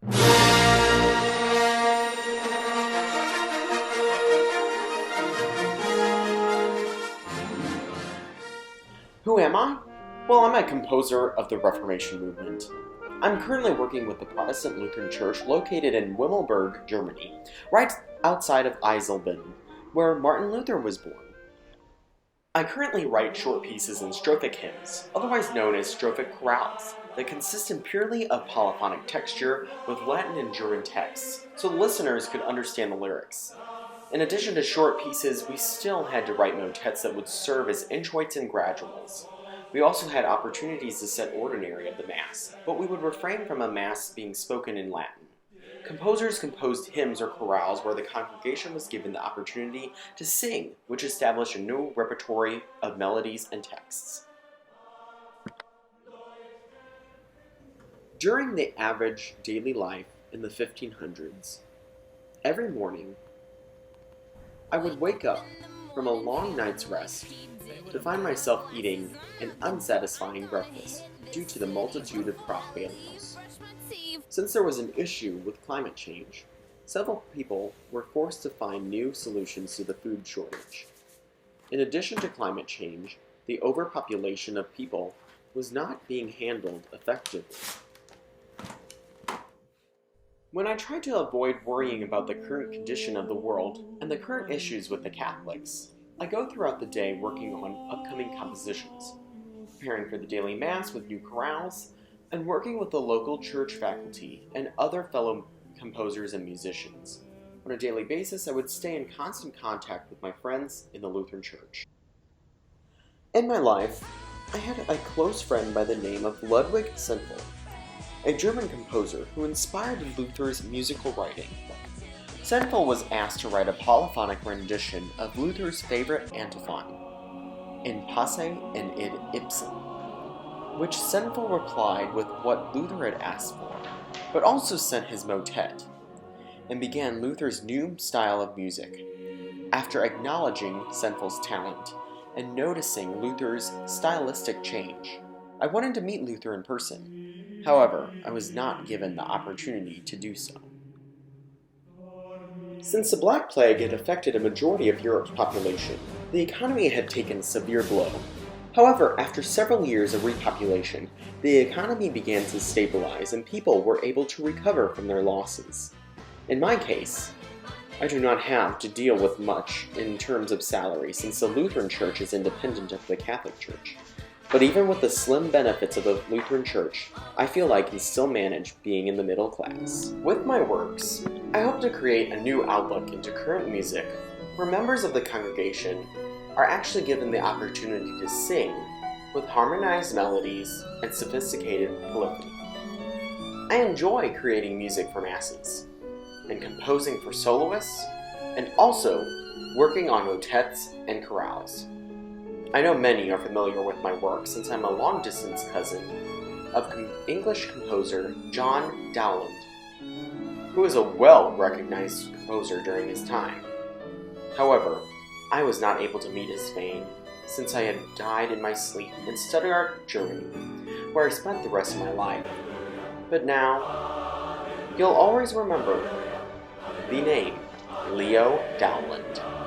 Who am I? Well, I'm a composer of the Reformation movement. I'm currently working with the Protestant Lutheran Church located in Wimmelburg, Germany, right outside of Eisleben, where Martin Luther was born. I currently write short pieces in strophic hymns, otherwise known as strophic chorales, that consist purely of polyphonic texture with Latin and German texts, so the listeners could understand the lyrics. In addition to short pieces, we still had to write motets that would serve as introits and graduals. We also had opportunities to set ordinary of the Mass, but we would refrain from a Mass being spoken in Latin. Composers composed hymns or chorales where the congregation was given the opportunity to sing, which established a new repertory of melodies and texts. During the average daily life in the 1500s, every morning I would wake up from a long night's rest to find myself eating an unsatisfying breakfast due to the multitude of crop failures. Since there was an issue with climate change, several people were forced to find new solutions to the food shortage. In addition to climate change, the overpopulation of people was not being handled effectively. When I try to avoid worrying about the current condition of the world and the current issues with the Catholics, I go throughout the day working on upcoming compositions, preparing for the daily Mass with new chorales, and working with the local church faculty and other fellow composers and musicians. On a daily basis, I would stay in constant contact with my friends in the Lutheran Church. In my life, I had a close friend by the name of Ludwig Senfel, a German composer who inspired Luther's musical writing. Senfel was asked to write a polyphonic rendition of Luther's favorite antiphon, In pace and id ipsum, which Senfel replied with what Luther had asked for, but also sent his motet, and began Luther's new style of music. After acknowledging Senfel's talent and noticing Luther's stylistic change, I wanted to meet Luther in person. However, I was not given the opportunity to do so. Since the Black Plague had affected a majority of Europe's population, the economy had taken a severe blow. However, after several years of repopulation, the economy began to stabilize and people were able to recover from their losses. In my case, I do not have to deal with much in terms of salary since the Lutheran Church is independent of the Catholic Church. But even with the slim benefits of the Lutheran Church, I feel I can still manage being in the middle class. With my works, I hope to create a new outlook into current music, where members of the congregation are actually given the opportunity to sing with harmonized melodies and sophisticated polyphony. I enjoy creating music for masses, and composing for soloists, and also working on motets and chorales. I know many are familiar with my work since I'm a long-distance cousin of English composer John Dowland, who is a well-recognized composer during his time. However, I was not able to meet his fame since I had died in my sleep in Stuttgart, Germany, where I spent the rest of my life. But now, you'll always remember the name Leo Dowland.